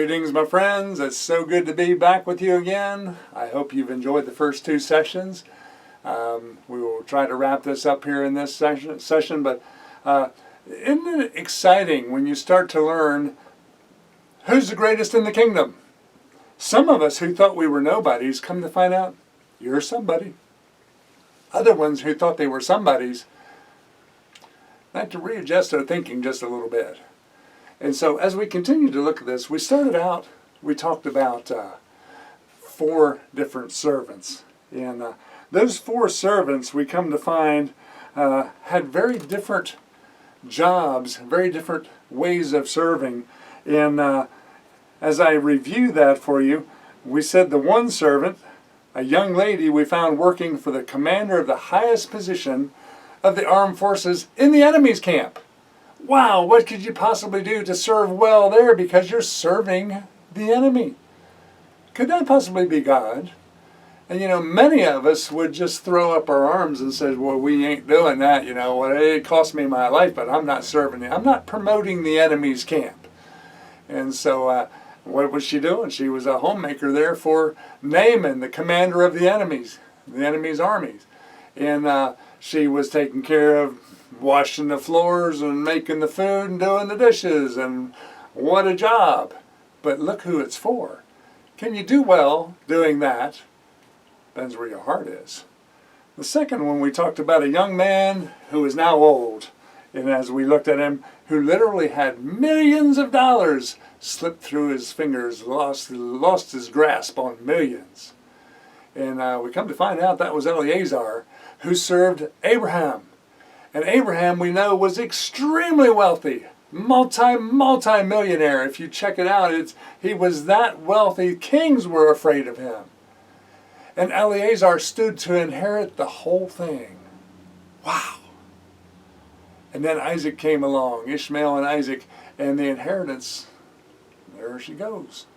Greetings, my friends. It's so good to be back with you again. I hope you've enjoyed the first two sessions. We will try to wrap this up here in this session, but isn't it exciting when you start to learn who's the greatest in the kingdom? Some of us who thought we were nobodies come to find out you're somebody. Other ones who thought they were somebodies had to readjust their thinking just a little bit. And so as we continue to look at this, we talked about 4 different servants. And those 4 servants, we come to find, had very different jobs, very different ways of serving. And as I review that for you, we said the one servant, a young lady we found working for the commander of the highest position of the armed forces in the enemy's camp. Wow, what could you possibly do to serve well there because you're serving the enemy? Could that possibly be God? And many of us would just throw up our arms and say, well, we ain't doing that, well, it cost me my life, but I'm not serving it. I'm not promoting the enemy's camp. And so what was she doing? She was a homemaker there for Naaman, the commander of the enemy's armies. And she was taking care of washing the floors and making the food and doing the dishes, and what a job. But look who it's for. Can you do well doing that? Depends where your heart is. The second one, we talked about a young man who is now old, and as we looked at him, who literally had millions of dollars slip through his fingers, lost his grasp on millions. And we come to find out that was Eleazar, who served Abraham. And Abraham, we know, was extremely wealthy, multi-millionaire. If you check it out, he was that wealthy, kings were afraid of him. And Eleazar stood to inherit the whole thing. Wow. And then Isaac came along, Ishmael and Isaac, and the inheritance, there she goes.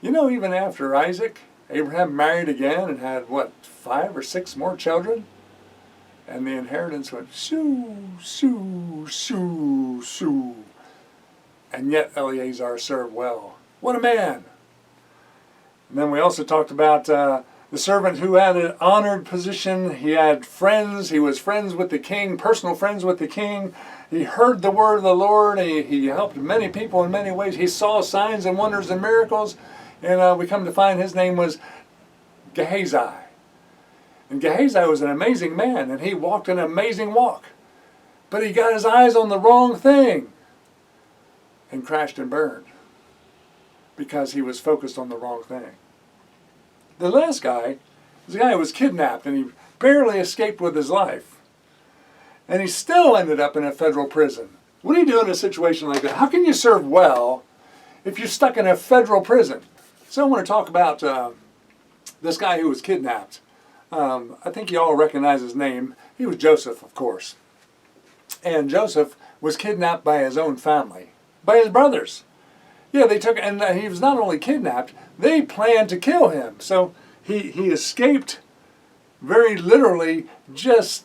Even after Isaac, Abraham married again and had, 5 or 6 more children? And the inheritance went shoo, shoo, shoo, shoo. And yet Eleazar served well. What a man! And then we also talked about the servant who had an honored position. He had friends. He was friends with the king, personal friends with the king. He heard the word of the Lord. He helped many people in many ways. He saw signs and wonders and miracles. And we come to find his name was Gehazi. And Gehazi was an amazing man, and he walked an amazing walk. But he got his eyes on the wrong thing and crashed and burned because he was focused on the wrong thing. The last guy was a guy who was kidnapped, and he barely escaped with his life. And he still ended up in a federal prison. What do you do in a situation like that? How can you serve well if you're stuck in a federal prison? So I want to talk about this guy who was kidnapped. I think you all recognize his name. He was Joseph, of course. And Joseph was kidnapped by his own family, by his brothers. Yeah, they took, and he was not only kidnapped, they planned to kill him. So he escaped, very literally, just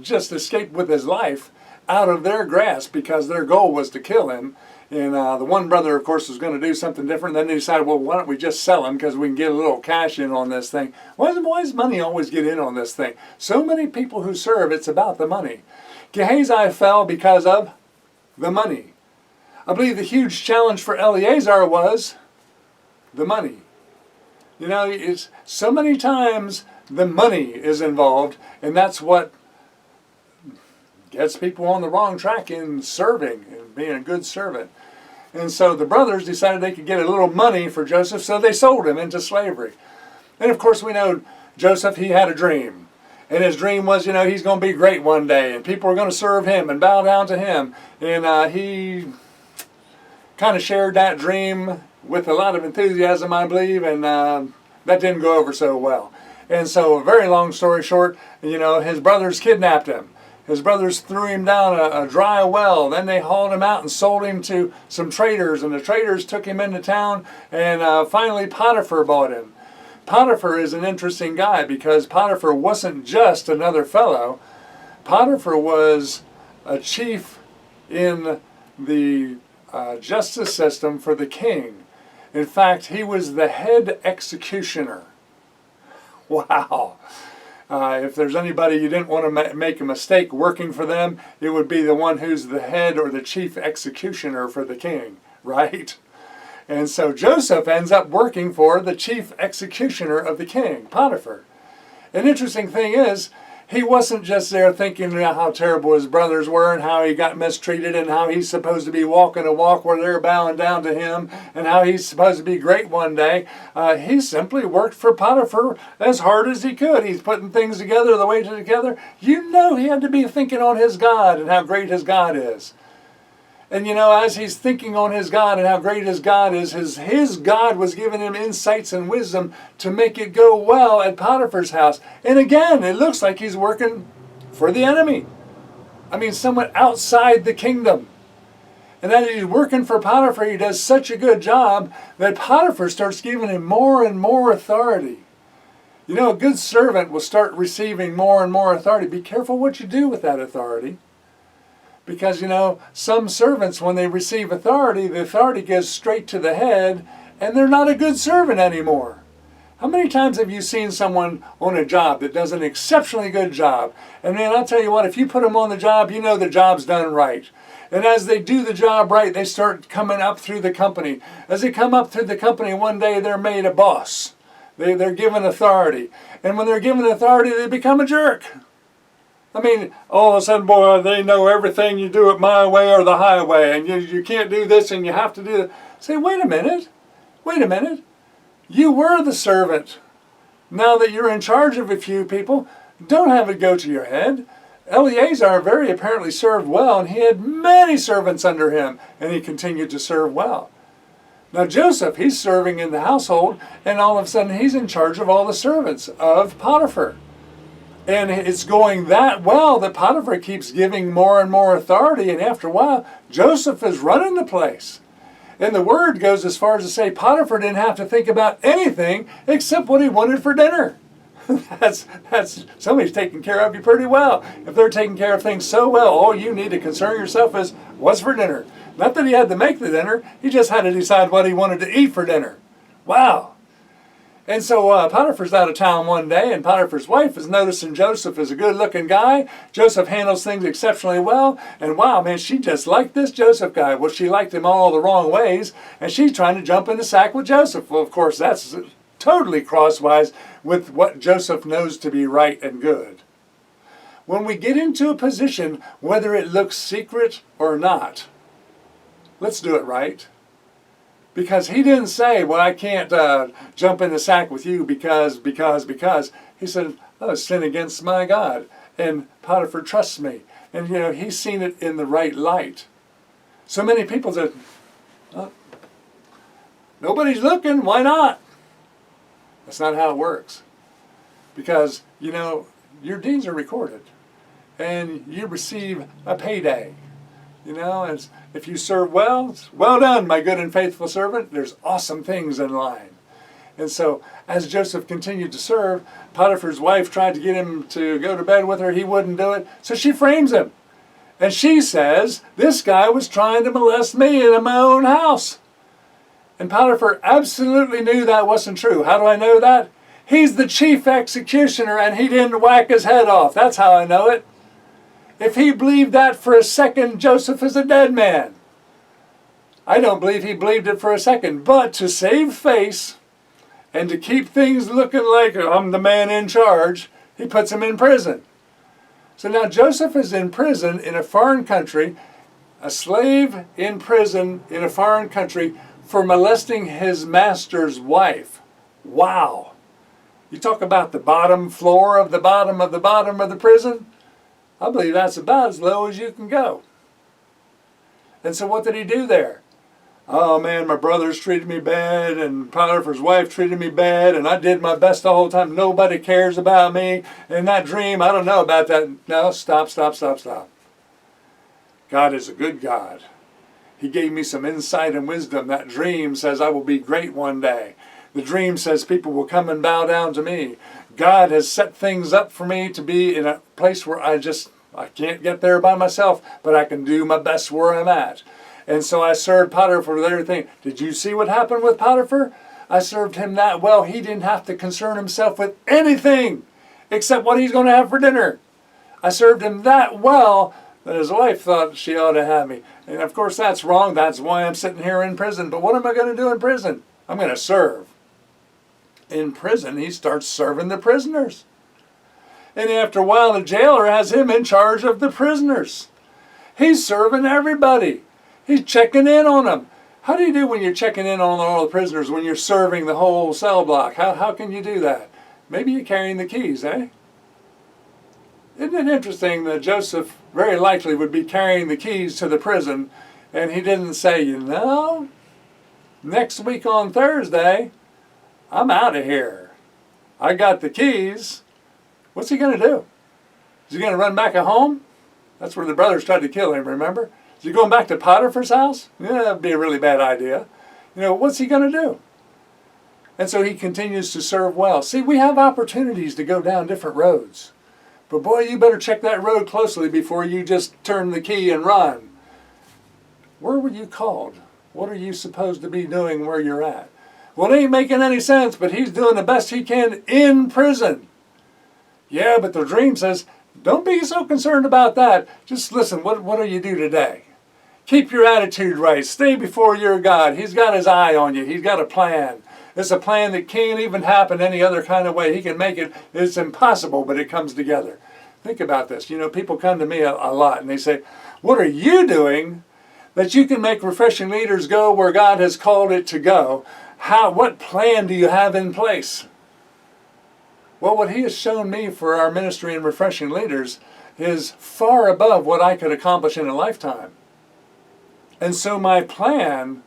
escaped with his life out of their grasp because their goal was to kill him. And the one brother, of course, was going to do something different. Then they decided, well, why don't we just sell him because we can get a little cash in on this thing. Why does money always get in on this thing? So many people who serve, it's about the money. Gehazi fell because of the money. I believe the huge challenge for Eleazar was the money. It's so many times the money is involved, and that's what gets people on the wrong track in serving and being a good servant. And so the brothers decided they could get a little money for Joseph, so they sold him into slavery. And of course we know Joseph, he had a dream. And his dream was, he's going to be great one day, and people are going to serve him and bow down to him. And he kind of shared that dream with a lot of enthusiasm, I believe, and that didn't go over so well. And so, a very long story short, his brothers kidnapped him. His brothers threw him down a dry well. Then they hauled him out and sold him to some traders, and the traders took him into town, and finally Potiphar bought him. Potiphar is an interesting guy because Potiphar wasn't just another fellow. Potiphar was a chief in the justice system for the king. In fact, he was the head executioner. Wow. If there's anybody you didn't want to make a mistake working for them, it would be the one who's the head or the chief executioner for the king, right? And so Joseph ends up working for the chief executioner of the king, Potiphar. An interesting thing is, he wasn't just there thinking how terrible his brothers were and how he got mistreated and how he's supposed to be walking a walk where they're bowing down to him and how he's supposed to be great one day. He simply worked for Potiphar as hard as he could. He's putting things together the way together. You know he had to be thinking on his God and how great his God is. And you know, as he's thinking on his God and how great his God is, his God was giving him insights and wisdom to make it go well at Potiphar's house. And again, it looks like he's working for the enemy. I mean, someone outside the kingdom. And as he's working for Potiphar, he does such a good job that Potiphar starts giving him more and more authority. You know, a good servant will start receiving more and more authority. Be careful what you do with that authority. Because, you know, some servants, when they receive authority, the authority goes straight to the head, and they're not a good servant anymore. How many times have you seen someone on a job that does an exceptionally good job? And man, I'll tell you what, if you put them on the job, you know the job's done right. And as they do the job right, they start coming up through the company. As they come up through the company, one day they're made a boss. They're given authority. And when they're given authority, they become a jerk. I mean, all of a sudden, boy, they know everything. You do it my way or the highway, and you can't do this and you have to do that. Say, wait a minute. You were the servant. Now that you're in charge of a few people, don't have it go to your head. Eleazar very apparently served well, and he had many servants under him, and he continued to serve well. Now Joseph, he's serving in the household, and all of a sudden he's in charge of all the servants of Potiphar. And it's going that well that Potiphar keeps giving more and more authority. And after a while, Joseph is running the place. And the word goes as far as to say Potiphar didn't have to think about anything except what he wanted for dinner. that's somebody's taking care of you pretty well. If they're taking care of things so well, all you need to concern yourself is what's for dinner. Not that he had to make the dinner. He just had to decide what he wanted to eat for dinner. Wow. And so Potiphar's out of town one day, and Potiphar's wife is noticing Joseph is a good-looking guy. Joseph handles things exceptionally well, and wow, man, she just liked this Joseph guy. Well, she liked him all the wrong ways, and she's trying to jump in the sack with Joseph. Well, of course, that's totally crosswise with what Joseph knows to be right and good. When we get into a position, whether it looks secret or not, let's do it right. Because he didn't say, well, I can't jump in the sack with you because. He said, oh, sin against my God. And Potiphar trusts me. And, you know, he's seen it in the right light. So many people said, oh, nobody's looking, why not? That's not how it works. Because, you know, your deeds are recorded. And you receive a payday. You know, if you serve well, it's well done, my good and faithful servant. There's awesome things in line. And so, as Joseph continued to serve, Potiphar's wife tried to get him to go to bed with her. He wouldn't do it. So she frames him. And she says, this guy was trying to molest me in my own house. And Potiphar absolutely knew that wasn't true. How do I know that? He's the chief executioner, and he didn't whack his head off. That's how I know it. If he believed that for a second, Joseph is a dead man. I don't believe he believed it for a second. But to save face and to keep things looking like I'm the man in charge, he puts him in prison. So now Joseph is in prison in a foreign country, a slave in prison in a foreign country for molesting his master's wife. Wow. You talk about the bottom floor of the bottom of the bottom of the prison? I believe that's about as low as you can go. And so what did he do there? Oh man, my brothers treated me bad, and Potiphar's wife treated me bad, and I did my best the whole time. Nobody cares about me. And that dream, I don't know about that. No, stop. God is a good God. He gave me some insight and wisdom. That dream says I will be great one day. The dream says people will come and bow down to me. God has set things up for me to be in a place where I can't get there by myself, but I can do my best where I'm at. And so I served Potiphar with everything. Did you see what happened with Potiphar? I served him that well, he didn't have to concern himself with anything except what he's going to have for dinner. I served him that well that his wife thought she ought to have me. And of course that's wrong. That's why I'm sitting here in prison. But what am I going to do in prison? I'm going to serve. In prison, he starts serving the prisoners. And after a while, the jailer has him in charge of the prisoners. He's serving everybody. He's checking in on them. How do you do when you're checking in on all the prisoners, when you're serving the whole cell block? How can you do that? Maybe you're carrying the keys, eh? Isn't it interesting that Joseph very likely would be carrying the keys to the prison, and he didn't say, you know, next week on Thursday, I'm out of here. I got the keys. What's he going to do? Is he going to run back home? That's where the brothers tried to kill him, remember? Is he going back to Potiphar's house? Yeah, that'd be a really bad idea. You know, what's he going to do? And so he continues to serve well. See, we have opportunities to go down different roads. But boy, you better check that road closely before you just turn the key and run. Where were you called? What are you supposed to be doing where you're at? Well, it ain't making any sense, but he's doing the best he can in prison. Yeah, but the dream says, don't be so concerned about that. Just listen, what do you do today? Keep your attitude right. Stay before your God. He's got his eye on you. He's got a plan. It's a plan that can't even happen any other kind of way. He can make it. It's impossible, but it comes together. Think about this. You know, people come to me a lot and they say, what are you doing that you can make Refreshing Leaders go where God has called it to go? What plan do you have in place? Well, what he has shown me for our ministry and Refreshing Leaders is far above what I could accomplish in a lifetime. And so my plan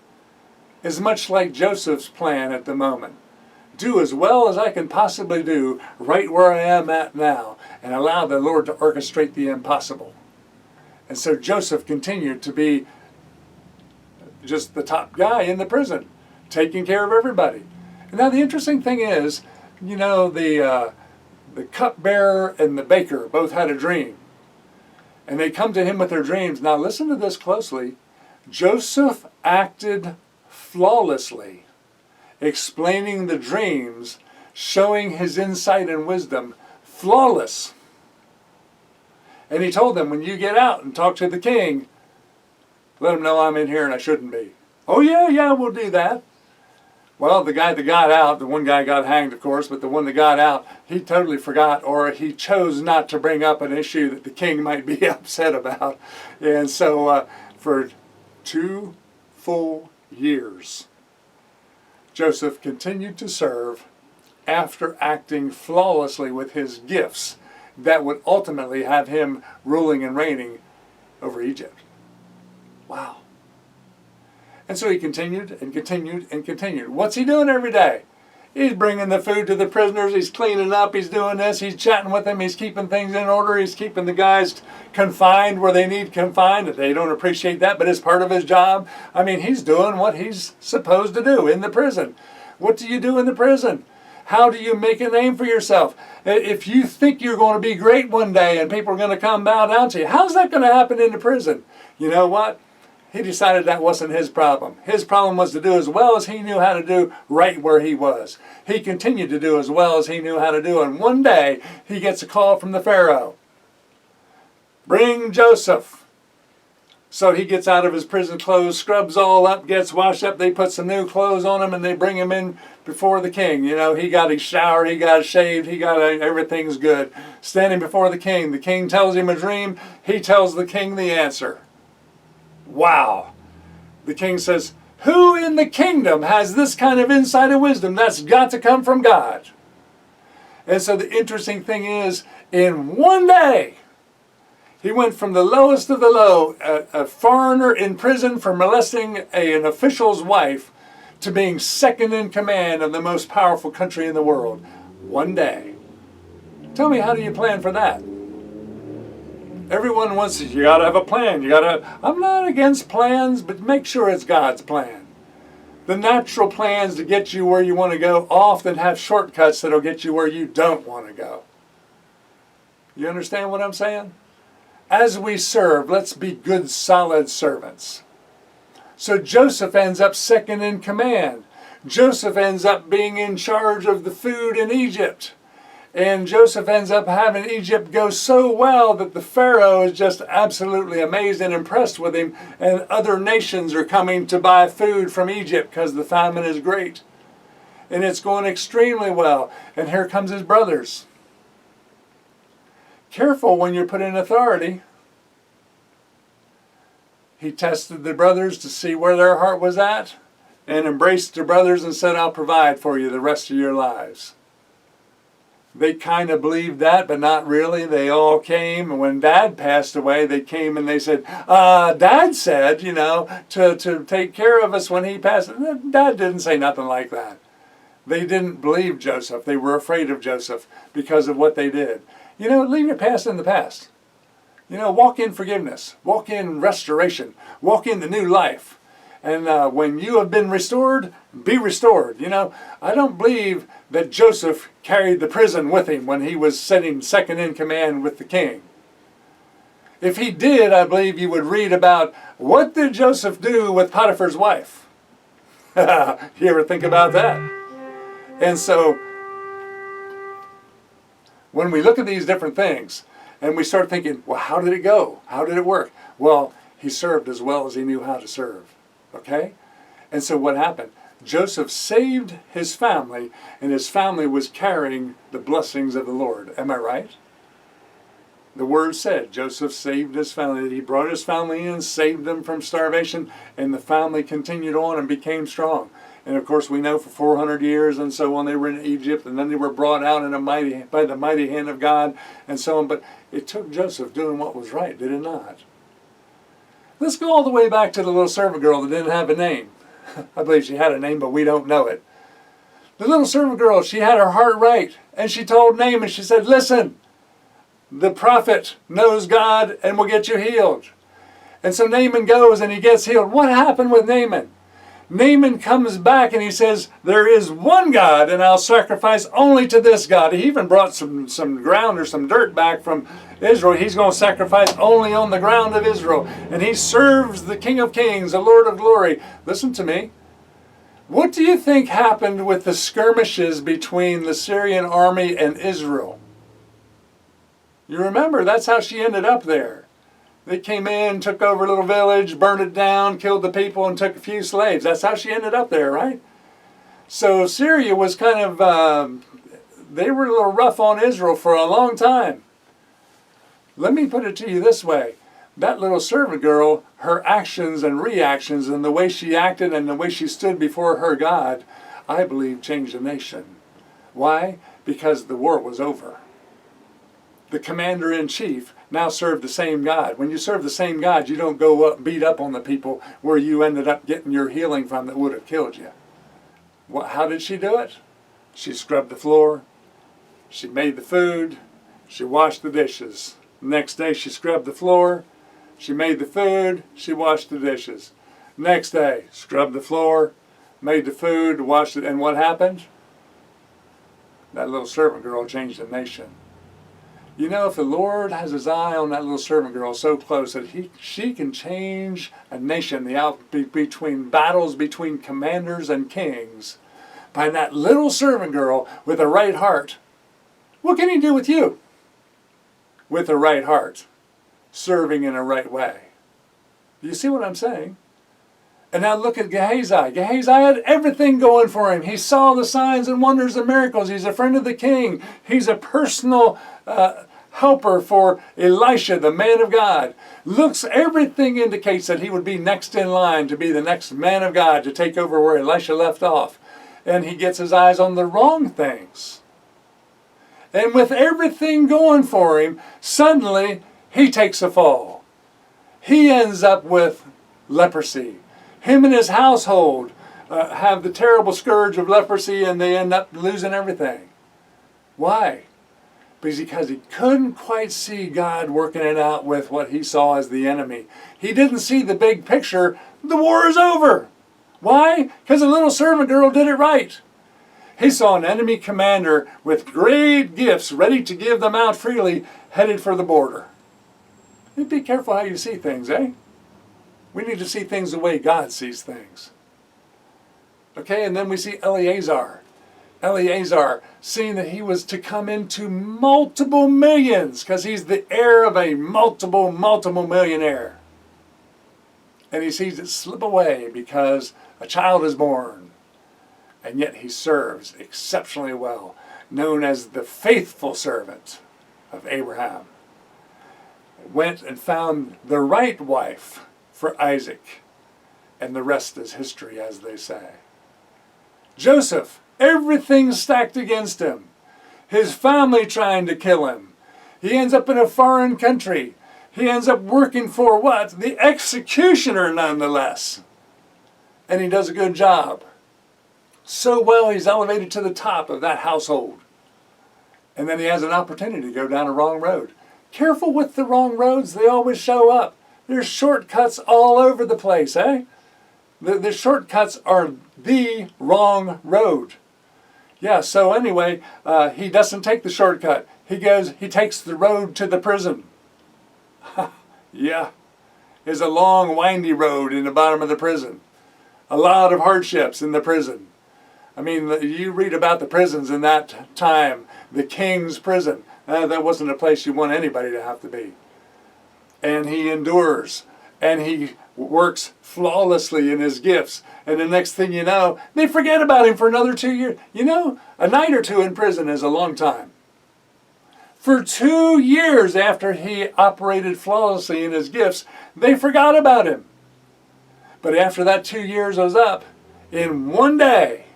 is much like Joseph's plan at the moment. Do as well as I can possibly do right where I am at now and allow the Lord to orchestrate the impossible. And so Joseph continued to be just the top guy in the prison, taking care of everybody. And now the interesting thing is, you know, the cupbearer and the baker both had a dream. And they come to him with their dreams. Now listen to this closely. Joseph acted flawlessly, explaining the dreams, showing his insight and wisdom, flawless. And he told them, when you get out and talk to the king, let him know I'm in here and I shouldn't be. Oh yeah, we'll do that. Well, the guy that got out, the one guy got hanged, of course, but the one that got out, he totally forgot, or he chose not to bring up an issue that the king might be upset about. And so for 2 full years, Joseph continued to serve after acting flawlessly with his gifts that would ultimately have him ruling and reigning over Egypt. Wow. And so he continued and continued and continued. What's he doing every day? He's bringing the food to the prisoners. He's cleaning up. He's doing this. He's chatting with them. He's keeping things in order. He's keeping the guys confined where they need confined. They don't appreciate that, but it's part of his job. I mean, he's doing what he's supposed to do in the prison. What do you do in the prison? How do you make a name for yourself? If you think you're going to be great one day and people are going to come bow down to you, how's that going to happen in the prison? You know what? He decided that wasn't his problem. His problem was to do as well as he knew how to do right where he was. He continued to do as well as he knew how to do. And one day, he gets a call from the Pharaoh. Bring Joseph. So he gets out of his prison clothes, scrubs all up, gets washed up. They put some new clothes on him and they bring him in before the king. You know, he got his shower, he got shaved, everything's good. Standing before the king. The king tells him a dream. He tells the king the answer. Wow. The king says, who in the kingdom has this kind of insight and wisdom? That's got to come from God. And so the interesting thing is, in one day, he went from the lowest of the low, a foreigner in prison for molesting an official's wife, to being second in command of the most powerful country in the world. One day. Tell me, how do you plan for that? Everyone wants, you got to have a plan. I'm not against plans, but make sure it's God's plan. The natural plans to get you where you want to go often have shortcuts that'll get you where you don't want to go. You understand what I'm saying? As we serve, let's be good, solid servants. So Joseph ends up second in command. Joseph ends up being in charge of the food in Egypt. And Joseph ends up having Egypt go so well that the Pharaoh is just absolutely amazed and impressed with him. And other nations are coming to buy food from Egypt because the famine is great. And it's going extremely well. And here comes his brothers. Careful when you're put in authority. He tested the brothers to see where their heart was at and embraced the brothers and said, I'll provide for you the rest of your lives. They kind of believed that, but not really. They all came, and when Dad passed away, they came and they said, Dad said, to take care of us when he passed. Dad didn't say nothing like that. They didn't believe Joseph. They were afraid of Joseph because of what they did. Leave your past in the past. Walk in forgiveness. Walk in restoration. Walk in the new life. And when you have been restored, be restored. I don't believe that Joseph carried the prison with him when he was sitting second in command with the king. If he did, I believe you would read about what did Joseph do with Potiphar's wife. You ever think about that? And so, when we look at these different things, and we start thinking, well, how did it go? How did it work? Well, he served as well as he knew how to serve. Okay? And so what happened? Joseph saved his family, and his family was carrying the blessings of the Lord. Am I right? The word said Joseph saved his family. He brought his family in, saved them from starvation, and the family continued on and became strong. And of course we know for 400 years and so on they were in Egypt, and then they were brought out by the mighty hand of God and so on. But it took Joseph doing what was right, did it not? Let's go all the way back to the little servant girl that didn't have a name. I believe she had a name, but we don't know it. The little servant girl, she had her heart right. And she told Naaman, she said, listen, the prophet knows God and will get you healed. And so Naaman goes and he gets healed. What happened with Naaman? Naaman comes back and he says, there is one God and I'll sacrifice only to this God. He even brought some ground or some dirt back from Israel. He's going to sacrifice only on the ground of Israel. And he serves the King of Kings, the Lord of Glory. Listen to me. What do you think happened with the skirmishes between the Syrian army and Israel? You remember, that's how she ended up there. They came in, took over a little village, burned it down, killed the people, and took a few slaves. That's how she ended up there, right? So Syria was kind of, they were a little rough on Israel for a long time. Let me put it to you this way. That little servant girl, her actions and reactions and the way she acted and the way she stood before her God, I believe changed the nation. Why? Because the war was over. The commander-in-chief now served the same God. When you serve the same God, you don't go up beat up on the people where you ended up getting your healing from that would have killed you. How did she do it? She scrubbed the floor. She made the food. She washed the dishes. Next day she scrubbed the floor. She made the food. She washed the dishes. Next day, scrubbed the floor, made the food, washed it, and what happened? That little servant girl changed the nation. You know, if the Lord has his eye on that little servant girl so close that she can change a nation, between battles between commanders and kings, by that little servant girl with a right heart, what can he do with you? With a right heart, serving in a right way. Do you see what I'm saying? And now look at Gehazi. Gehazi had everything going for him. He saw the signs and wonders and miracles. He's a friend of the king. He's a personal helper for Elisha, the man of God. Everything indicates that he would be next in line to be the next man of God to take over where Elisha left off. And he gets his eyes on the wrong things. And with everything going for him, suddenly he takes a fall. He ends up with leprosy. Him and his household have the terrible scourge of leprosy, and they end up losing everything. Why? Because he couldn't quite see God working it out with what he saw as the enemy. He didn't see the big picture. The war is over. Why? Because the little servant girl did it right. He saw an enemy commander with great gifts, ready to give them out freely, headed for the border. Be careful how you see things, eh? We need to see things the way God sees things. Okay, and then we see Eleazar. Eleazar, seeing that he was to come into multiple millions, because he's the heir of a multiple millionaire. And he sees it slip away because a child is born. And yet he serves exceptionally well, known as the faithful servant of Abraham. Went and found the right wife for Isaac, and the rest is history, as they say. Joseph, everything stacked against him. His family trying to kill him. He ends up in a foreign country. He ends up working for what? The executioner, nonetheless. And he does a good job. So well, he's elevated to the top of that household. And then he has an opportunity to go down a wrong road. Careful with the wrong roads. They always show up. There's shortcuts all over the place, eh? The shortcuts are the wrong road. Yeah, so anyway, he doesn't take the shortcut. He takes the road to the prison. Yeah, it's a long, windy road in the bottom of the prison. A lot of hardships in the prison. I mean, you read about the prisons in that time, the king's prison. That wasn't a place you want anybody to have to be. And he endures, and he works flawlessly in his gifts. And the next thing you know, they forget about him for another 2 years. You know, a night or two in prison is a long time. For 2 years after he operated flawlessly in his gifts, they forgot about him. But after that 2 years was up, in one day,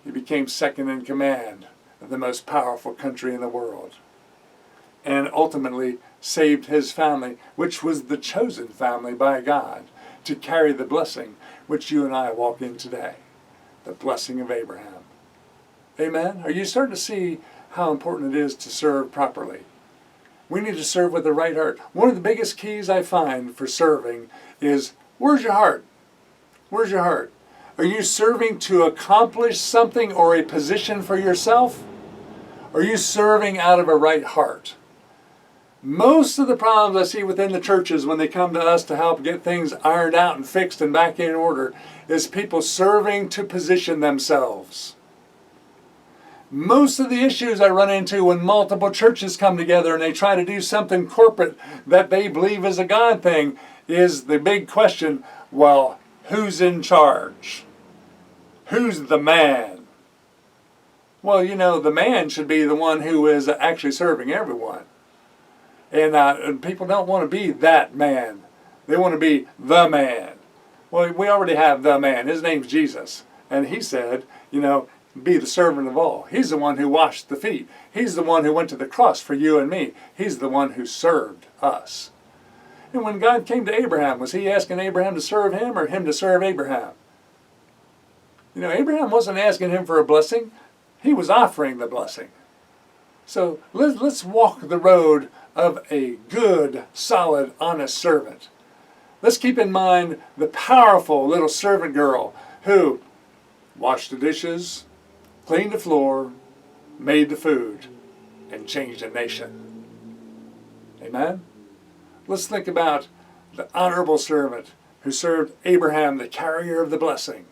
he became second in command of the most powerful country in the world. And ultimately saved his family, which was the chosen family by God, to carry the blessing which you and I walk in today. The blessing of Abraham. Amen? Are you starting to see how important it is to serve properly? We need to serve with the right heart. One of the biggest keys I find for serving is, where's your heart? Where's your heart? Are you serving to accomplish something or a position for yourself? Are you serving out of a right heart? Most of the problems I see within the churches when they come to us to help get things ironed out and fixed and back in order is people serving to position themselves. Most of the issues I run into when multiple churches come together and they try to do something corporate that they believe is a God thing is the big question, well, who's in charge? Who's the man? Well, you know, the man should be the one who is actually serving everyone. And people don't want to be that man. They want to be the man. Well, we already have the man. His name's Jesus. And he said, you know, be the servant of all. He's the one who washed the feet. He's the one who went to the cross for you and me. He's the one who served us. And when God came to Abraham, was he asking Abraham to serve him or him to serve Abraham? You know, Abraham wasn't asking him for a blessing. He was offering the blessing. So let's walk the road of a good, solid, honest servant. Let's keep in mind the powerful little servant girl who washed the dishes, cleaned the floor, made the food, and changed a nation. Amen? Let's think about the honorable servant who served Abraham, the carrier of the blessing,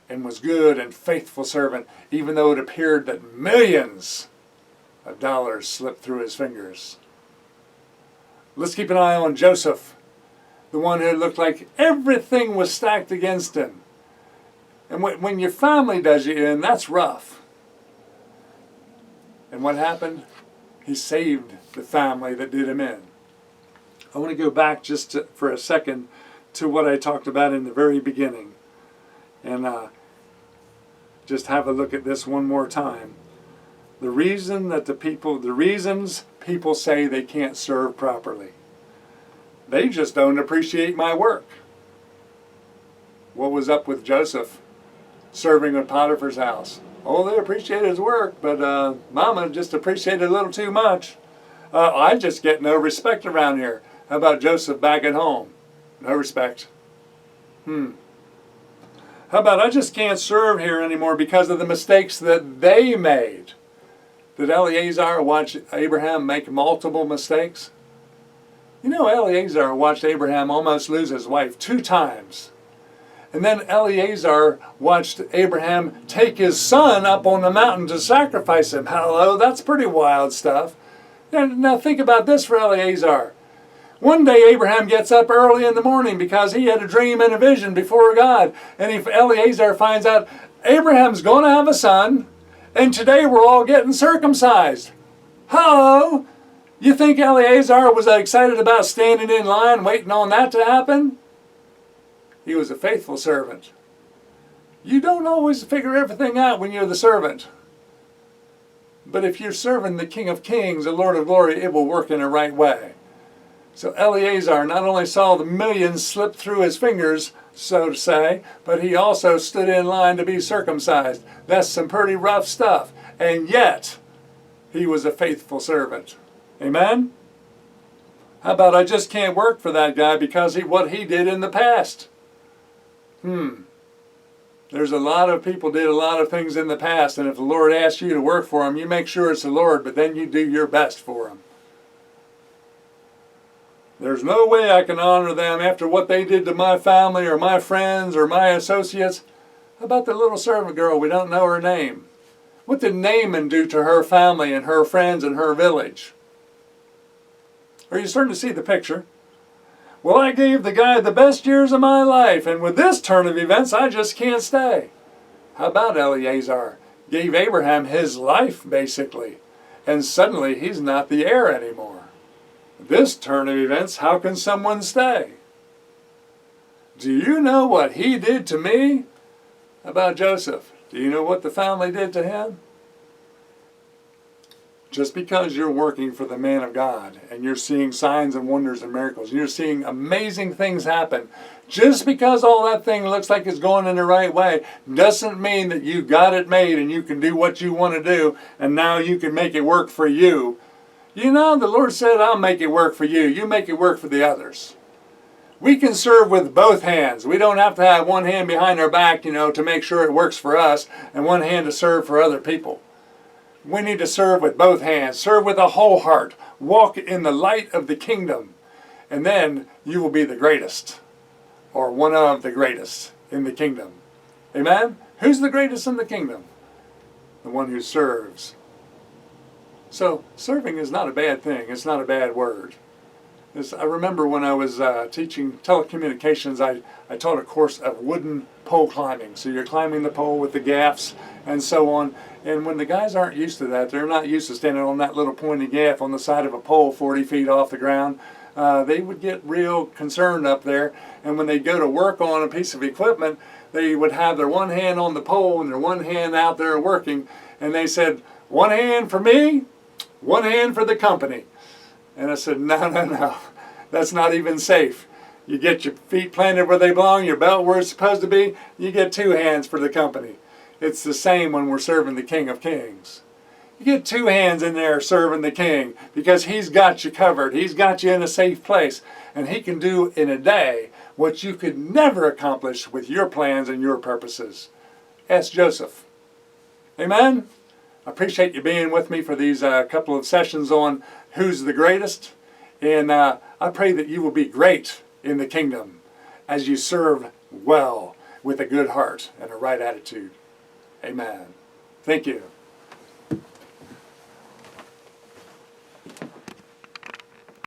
and was good and faithful servant, even though it appeared that millions of dollars slipped through his fingers. Let's keep an eye on Joseph, the one who looked like everything was stacked against him. And when your family does you in, that's rough. And what happened? He saved the family that did him in. I want to go back for a second to what I talked about in the very beginning. And just have a look at this one more time. The reasons people say they can't serve properly. They just don't appreciate my work. What was up with Joseph serving at Potiphar's house? Oh, they appreciated his work, but Mama just appreciated it a little too much. I just get no respect around here. How about Joseph back at home? No respect. How about I just can't serve here anymore because of the mistakes that they made? Did Eleazar watch Abraham make multiple mistakes? You know, Eleazar watched Abraham almost lose his wife 2 times. And then Eleazar watched Abraham take his son up on the mountain to sacrifice him. Hello, that's pretty wild stuff. Now think about this for Eleazar. One day Abraham gets up early in the morning because he had a dream and a vision before God. And if Eleazar finds out Abraham's going to have a son, and today we're all getting circumcised. Hello? You think Eleazar was excited about standing in line waiting on that to happen? He was a faithful servant. You don't always figure everything out when you're the servant. But if you're serving the King of Kings, the Lord of Glory, it will work in the right way. So Eleazar not only saw the millions slip through his fingers, so to say, but he also stood in line to be circumcised. That's some pretty rough stuff. And yet, he was a faithful servant. Amen? How about I just can't work for that guy because what he did in the past? There's a lot of people did a lot of things in the past, and if the Lord asks you to work for him, you make sure it's the Lord, but then you do your best for him. There's no way I can honor them after what they did to my family or my friends or my associates. How about the little servant girl? We don't know her name. What did Naaman do to her family and her friends and her village? Are you starting to see the picture? Well, I gave the guy the best years of my life, and with this turn of events, I just can't stay. How about Eleazar? Gave Abraham his life, basically, and suddenly he's not the heir anymore. This turn of events, how can someone stay? Do you know what he did to me? How about Joseph? Do you know what the family did to him? Just because you're working for the man of God and you're seeing signs and wonders and miracles, and you're seeing amazing things happen, just because all that thing looks like it's going in the right way, doesn't mean that you got it made and you can do what you want to do and now you can make it work for you. You know, the Lord said, I'll make it work for you. You make it work for the others. We can serve with both hands. We don't have to have one hand behind our back, to make sure it works for us and one hand to serve for other people. We need to serve with both hands. Serve with a whole heart. Walk in the light of the kingdom. And then you will be the greatest. Or one of the greatest in the kingdom. Amen? Who's the greatest in the kingdom? The one who serves. So serving is not a bad thing. It's not a bad word. I remember when I was teaching telecommunications, I taught a course of wooden pole climbing. So you're climbing the pole with the gaffs and so on. And when the guys aren't used to that, they're not used to standing on that little pointy gaff on the side of a pole 40 feet off the ground, they would get real concerned up there. And when they go to work on a piece of equipment, they would have their one hand on the pole and their one hand out there working. And they said, one hand for me, one hand for the company. And I said, no, that's not even safe. You get your feet planted where they belong, your belt where it's supposed to be, you get 2 hands for the company. It's the same when we're serving the King of Kings. You get 2 hands in there serving the King because He's got you covered. He's got you in a safe place. And He can do in a day what you could never accomplish with your plans and your purposes. Ask Joseph. Amen? I appreciate you being with me for these couple of sessions on who's the greatest. And I pray that you will be great in the kingdom as you serve well with a good heart and a right attitude. Amen. Thank you.